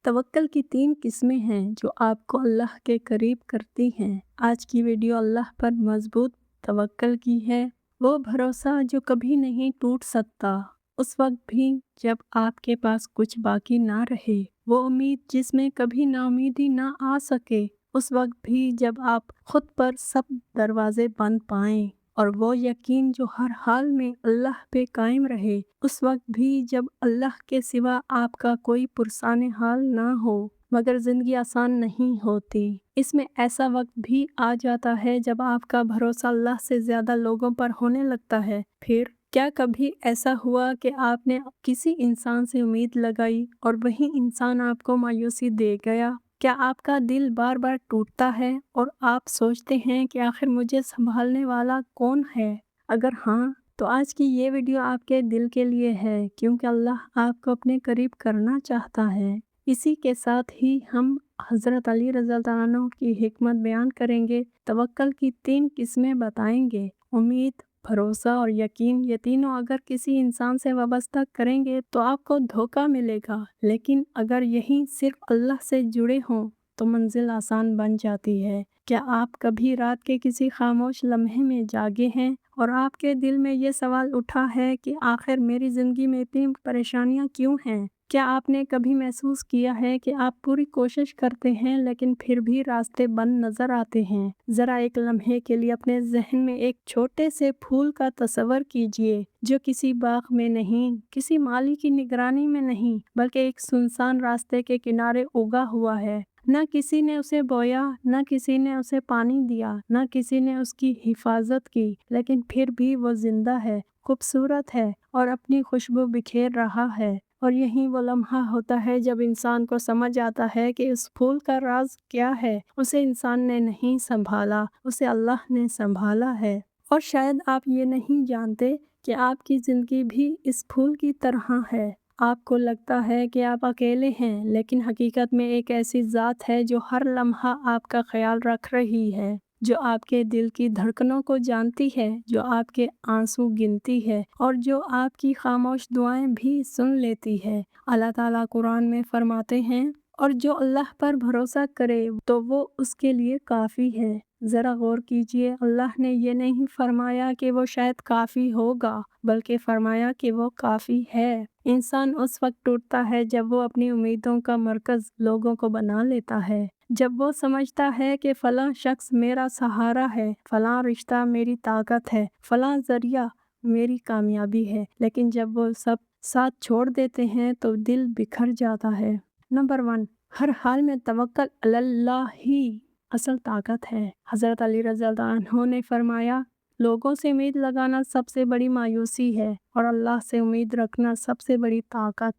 तवक्कल की 3 किस्में हैं जो आपको अल्लाह के करीब करती हैं। आज की वीडियो अल्लाह पर मजबूत तवक्कल की है। वो भरोसा जो कभी नहीं टूट सकता, उस वक्त भी जब आपके पास कुछ बाकी ना रहे। वो उम्मीद जिसमें कभी नाउमीदी ना आ सके, उस वक्त भी जब आप खुद पर सब दरवाजे बंद पाएं। और वो यकीन जो हर हाल में अल्लाह पे कायम रहे, उस वक्त भी जब अल्लाह के सिवा आपका कोई पुरसाने हाल ना हो। मगर ज़िंदगी आसान नहीं होती। इसमें ऐसा वक्त भी आ जाता है जब आपका भरोसा अल्लाह से ज़्यादा लोगों पर होने लगता है। फिर क्या कभी ऐसा हुआ कि आपने किसी इंसान से उम्मीद लगाई और वही इंसान आपको मायूसी दे गया? क्या आपका दिल बार बार टूटता है और आप सोचते हैं कि आखिर मुझे संभालने वाला कौन है? अगर हाँ, तो आज की ये वीडियो आपके दिल के लिए है, क्योंकि अल्लाह आपको अपने करीब करना चाहता है। इसी के साथ ही हम हज़रत अली रज़ी अल्लाह अन्हु की हिकमत बयान करेंगे, तवक्कल की 3 किस्में बताएंगे। उम्मीद, भरोसा और यकीन, ये तीनों अगर किसी इंसान से वाबस्ता करेंगे तो आपको धोखा मिलेगा, लेकिन अगर यही सिर्फ अल्लाह से जुड़े हों तो मंजिल आसान बन जाती है। क्या आप कभी रात के किसी खामोश लम्हे में जागे हैं और आपके दिल में ये सवाल उठा है कि आखिर मेरी ज़िंदगी में इतनी परेशानियां क्यों हैं? क्या आपने कभी महसूस किया है कि आप पूरी कोशिश करते हैं लेकिन फिर भी रास्ते बंद नज़र आते हैं? ज़रा एक लम्हे के लिए अपने जहन में एक छोटे से फूल का तस्वर कीजिए, जो किसी बाग में नहीं, किसी माली की निगरानी में नहीं, बल्कि एक सुनसान रास्ते के किनारे उगा हुआ है। न किसी ने उसे बोया, न किसी ने उसे पानी दिया, न किसी ने उसकी हिफाजत की, लेकिन फिर भी वो जिंदा है, खूबसूरत है और अपनी खुशबू बिखेर रहा है। और यही वो लम्हा होता है जब इंसान को समझ आता है कि उस फूल का राज क्या है। उसे इंसान ने नहीं संभाला, उसे अल्लाह ने संभाला है। और शायद आप ये नहीं जानते कि आपकी ज़िंदगी भी इस फूल की तरह है। आपको लगता है कि आप अकेले हैं, लेकिन हकीकत में एक ऐसी ज़ात है जो हर लम्हा आपका ख्याल रख रही है, जो आपके दिल की धड़कनों को जानती है, जो आपके आंसू गिनती है और जो आपकी खामोश दुआएं भी सुन लेती है। अल्लाह ताला कुरान में फरमाते हैं, और जो अल्लाह पर भरोसा करे तो वो उसके लिए काफ़ी है। ज़रा गौर कीजिए, अल्लाह ने ये नहीं फरमाया कि वो शायद काफ़ी होगा, बल्कि फरमाया कि वो काफ़ी है। इंसान उस वक्त टूटता है जब वो अपनी उम्मीदों का मरकज़ लोगों को बना लेता है। जब वो समझता है कि फ़लाँ शख्स मेरा सहारा है, फ़लाँ रिश्ता मेरी ताकत है, फ़लाँ ज़रिया मेरी कामयाबी है। लेकिन जब वो सब साथ छोड़ देते हैं तो दिल बिखर जाता है। नंबर 1, हर हाल में तवक्कल अल्लाह ही असल ताकत है। हज़रत अली रज़ी अल्लाह अन्हु ने फरमाया, लोगों से उम्मीद लगाना सबसे बड़ी मायूसी है और अल्लाह से उम्मीद रखना सबसे बड़ी ताकत।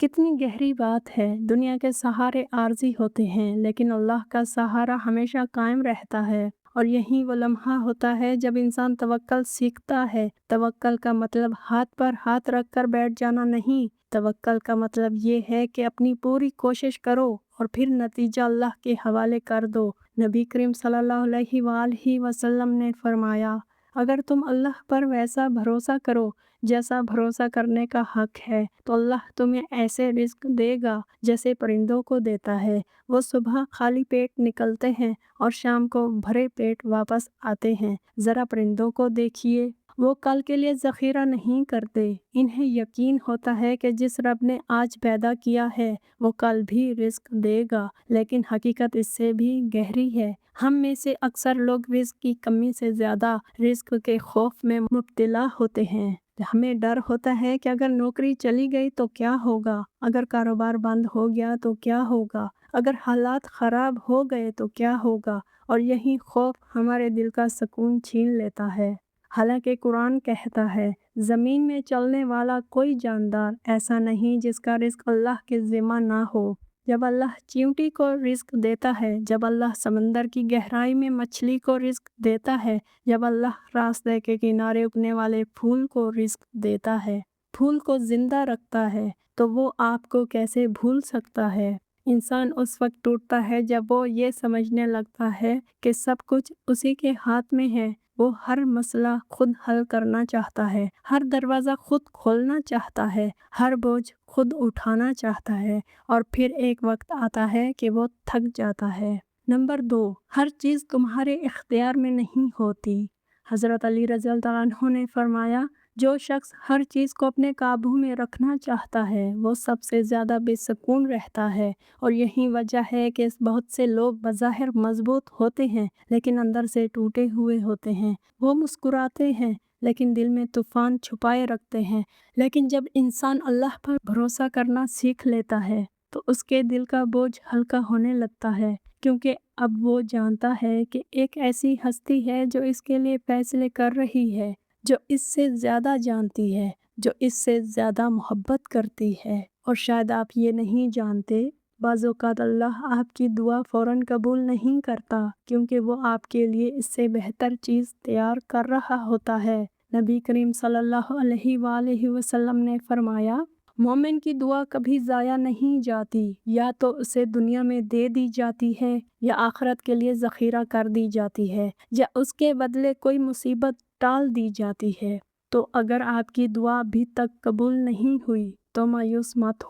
कितनी गहरी बात है। दुनिया के सहारे आर्जी होते हैं, लेकिन अल्लाह का सहारा हमेशा कायम रहता है। और यही वो लम्हा होता है जब इंसान तवक्कल सीखता है। तवक्कल का मतलब हाथ पर हाथ रख कर बैठ जाना नहीं। तवक्कल का मतलब ये है कि अपनी पूरी कोशिश करो और फिर नतीजा अल्लाह के हवाले कर दो। नबी करीम सल्लल्लाहु अलैहि वसल्लम ने फरमाया, अगर तुम अल्लाह पर वैसा भरोसा करो जैसा भरोसा करने का हक है, तो अल्लाह तुम्हें ऐसे रिज़्क देगा जैसे परिंदों को देता है। वो सुबह खाली पेट निकलते हैं और शाम को भरे पेट वापस आते हैं। ज़रा परिंदों को देखिए, वो कल के लिए ज़ख़ीरा नहीं करते। इन्हें यकीन होता है कि जिस रब ने आज पैदा किया है वो कल भी रिज़्क देगा, लेकिन हकीकत इससे भी गहरी है। हम में से अक्सर लोग रिज़्क की कमी से ज़्यादा रिज़्क के खौफ में मुब्तला होते हैं। हमें डर होता है कि अगर नौकरी चली गई तो क्या होगा, अगर कारोबार बंद हो गया तो क्या होगा, अगर हालात ख़राब हो गए तो क्या होगा। और यही खौफ हमारे दिल का सुकून छीन लेता है। हालांकि कुरान कहता है, ज़मीन में चलने वाला कोई जानदार ऐसा नहीं जिसका रिज़्क अल्लाह के ज़िम्मा ना हो। जब अल्लाह चींटी को रिज़्क देता है, जब अल्लाह समंदर की गहराई में मछली को रिज़्क देता है, जब अल्लाह रास्ते के किनारे उगने वाले फूल को रिज़्क देता है, फूल को ज़िंदा रखता है, तो वो आपको कैसे भूल सकता है। इंसान उस वक्त टूटता है जब वो ये समझने लगता है कि सब कुछ उसी के हाथ में है, وہ ہر مسئلہ خود حل کرنا چاہتا ہے، ہر دروازہ خود کھولنا چاہتا ہے، ہر بوجھ خود اٹھانا چاہتا ہے، اور پھر ایک وقت آتا ہے کہ وہ تھک جاتا ہے۔ نمبر 2، ہر چیز تمہارے اختیار میں نہیں ہوتی۔ حضرت علی رضی اللہ عنہ نے فرمایا، جو شخص ہر چیز کو اپنے قابو میں رکھنا چاہتا ہے وہ سب سے زیادہ بے سکون رہتا ہے، اور یہی وجہ ہے کہ بہت سے لوگ بظاہر مضبوط ہوتے ہیں لیکن اندر سے ٹوٹے ہوئے ہوتے ہیں۔ وہ مسکراتے ہیں لیکن دل میں طوفان چھپائے رکھتے ہیں۔ لیکن جب انسان اللہ پر بھروسہ کرنا سیکھ لیتا ہے تو اس کے دل کا بوجھ ہلکا ہونے لگتا ہے، کیونکہ اب وہ جانتا ہے کہ ایک ایسی ہستی ہے جو اس کے لیے فیصلے کر رہی ہے، جو اس سے زیادہ جانتی ہے، جو اس سے زیادہ محبت کرتی ہے۔ اور شاید آپ یہ نہیں جانتے، بعض اوقات اللہ آپ کی دعا فوراً قبول نہیں کرتا کیونکہ وہ آپ کے لیے اس سے بہتر چیز تیار کر رہا ہوتا ہے۔ نبی کریم صلی اللہ علیہ وآلہ وسلم نے فرمایا، مومن کی دعا کبھی ضائع نہیں جاتی، یا تو اسے دنیا میں دے دی جاتی ہے یا آخرت کے لیے ذخیرہ کر دی جاتی ہے، یا اس کے بدلے کوئی مصیبت ٹال دی جاتی ہے۔ تو اگر آپ کی دعا ابھی تک قبول نہیں ہوئی تو مایوس مت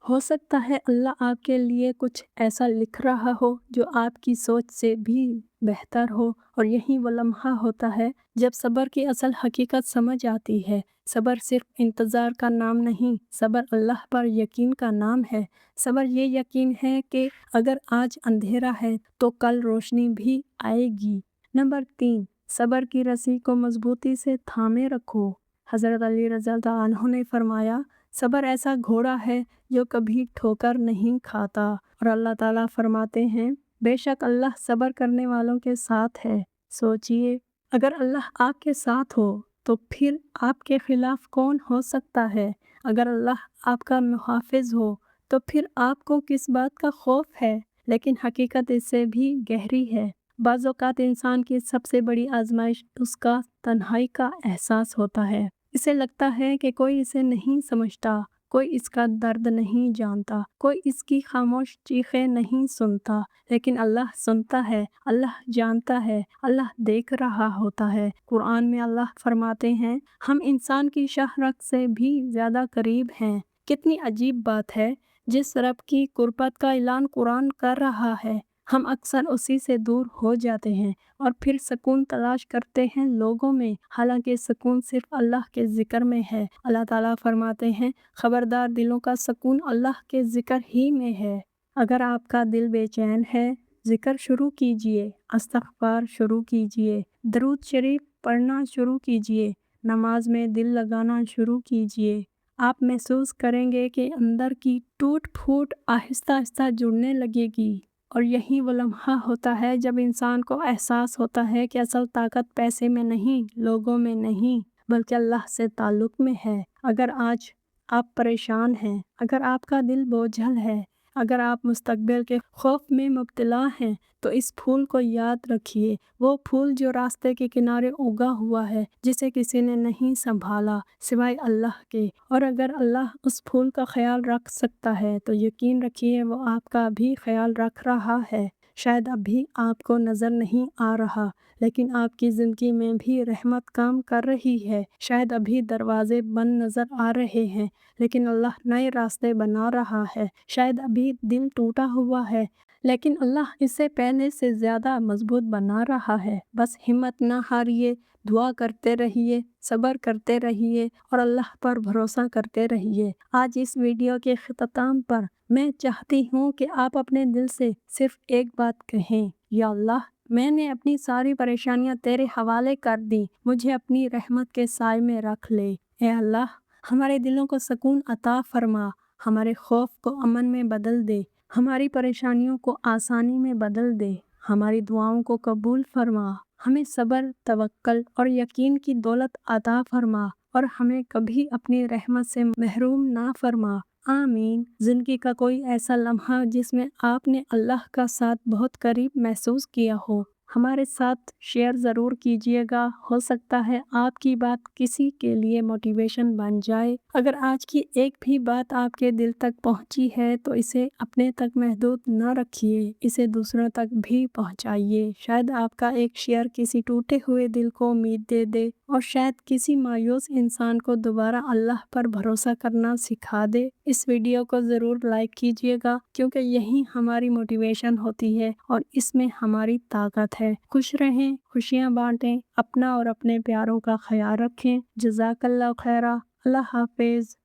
ہو سکتا ہے اللہ آپ کے لیے کچھ ایسا لکھ رہا ہو جو آپ کی سوچ سے بھی بہتر ہو، اور یہی وہ لمحہ ہوتا ہے جب صبر کی اصل حقیقت سمجھ آتی ہے۔ صبر صرف انتظار کا نام نہیں، صبر اللہ پر یقین کا نام ہے۔ صبر یہ یقین ہے کہ اگر آج اندھیرا ہے تو کل روشنی بھی آئے گی۔ نمبر 3، صبر کی رسی کو مضبوطی سے تھامے رکھو۔ حضرت علی رضی اللہ عنہ نے فرمایا، صبر ایسا گھوڑا ہے جو کبھی ٹھوکر نہیں کھاتا، اور اللہ تعالیٰ فرماتے ہیں، بے شک اللہ صبر کرنے والوں کے ساتھ ہے۔ سوچئے، اگر اللہ آپ کے ساتھ ہو تو پھر آپ کے خلاف کون ہو سکتا ہے؟ اگر اللہ آپ کا محافظ ہو تو پھر آپ کو کس بات کا خوف ہے؟ لیکن حقیقت اس سے بھی گہری ہے۔ بعض اوقات انسان کی سب سے بڑی آزمائش اس کا تنہائی کا احساس ہوتا ہے۔ اسے لگتا ہے کہ کوئی اسے نہیں سمجھتا، کوئی اس کا درد نہیں جانتا، کوئی اس کی خاموش چیخیں نہیں سنتا، لیکن اللہ سنتا ہے، اللہ جانتا ہے، اللہ دیکھ رہا ہوتا ہے۔ قرآن میں اللہ فرماتے ہیں، ہم انسان کی شاہ رگ سے بھی زیادہ قریب ہیں۔ کتنی عجیب بات ہے، جس رب کی قربت کا اعلان قرآن کر رہا ہے، ہم اکثر اسی سے دور ہو جاتے ہیں اور پھر سکون تلاش کرتے ہیں لوگوں میں، حالانکہ سکون صرف اللہ کے ذکر میں ہے۔ اللہ تعالیٰ فرماتے ہیں، خبردار، دلوں کا سکون اللہ کے ذکر ہی میں ہے۔ اگر آپ کا دل بے چین ہے، ذکر شروع کیجئے، استغفار شروع کیجئے، درود شریف پڑھنا شروع کیجئے، نماز میں دل لگانا شروع کیجئے۔ آپ محسوس کریں گے کہ اندر کی ٹوٹ پھوٹ آہستہ آہستہ جڑنے لگے گی، اور یہی وہ لمحہ ہوتا ہے جب انسان کو احساس ہوتا ہے کہ اصل طاقت پیسے میں نہیں، لوگوں میں نہیں، بلکہ اللہ سے تعلق میں ہے۔ اگر آج آپ پریشان ہیں، اگر آپ کا دل بوجھل ہے، اگر آپ مستقبل کے خوف میں مبتلا ہیں، تو اس پھول کو یاد رکھیے، وہ پھول جو راستے کے کنارے اگا ہوا ہے، جسے کسی نے نہیں سنبھالا سوائے اللہ کے، اور اگر اللہ اس پھول کا خیال رکھ سکتا ہے تو یقین رکھیے وہ آپ کا بھی خیال رکھ رہا ہے۔ شاید ابھی آپ کو نظر نہیں آ رہا، لیکن آپ کی زندگی میں بھی رحمت کام کر رہی ہے۔ شاید ابھی دروازے بند نظر آ رہے ہیں، لیکن اللہ نئے راستے بنا رہا ہے۔ شاید ابھی دل ٹوٹا ہوا ہے، لیکن اللہ اسے پہلے سے زیادہ مضبوط بنا رہا ہے۔ بس ہمت نہ ہاریے، دعا کرتے رہیے، صبر کرتے رہیے، اور اللہ پر بھروسہ کرتے رہیے۔ آج اس ویڈیو کے اختتام پر میں چاہتی ہوں کہ آپ اپنے دل سے صرف ایک بات کہیں، یا اللہ، میں نے اپنی ساری پریشانیاں تیرے حوالے کر دی، مجھے اپنی رحمت کے سائے میں رکھ لے۔ اے اللہ، ہمارے دلوں کو سکون عطا فرما، ہمارے خوف کو امن میں بدل دے، ہماری پریشانیوں کو آسانی میں بدل دے، ہماری دعاؤں کو قبول فرما، ہمیں صبر، توکل اور یقین کی دولت عطا فرما، اور ہمیں کبھی اپنی رحمت سے محروم نہ فرما۔ آمین۔ زندگی کا کوئی ایسا لمحہ جس میں آپ نے اللہ کا ساتھ بہت قریب محسوس کیا ہو، हमारे साथ शेयर ज़रूर कीजिएगा। हो सकता है आपकी बात किसी के लिए मोटिवेशन बन जाए। अगर आज की एक भी बात आपके दिल तक पहुंची है तो इसे अपने तक महदूद न रखिए, इसे दूसरों तक भी पहुंचाइए। शायद आपका एक शेयर किसी टूटे हुए दिल को उम्मीद दे दे और शायद किसी मायूस इंसान को दोबारा अल्लाह पर भरोसा करना सिखा दे। इस वीडियो को ज़रूर लाइक कीजिएगा क्योंकि यही हमारी मोटिवेशन होती है और इसमें हमारी ताकत है। खुश रहें, खुशियाँ बांटें, अपना और अपने प्यारों का ख्याल रखें। जज़ाकल्लाह खैरा। अल्लाह हाफिज़।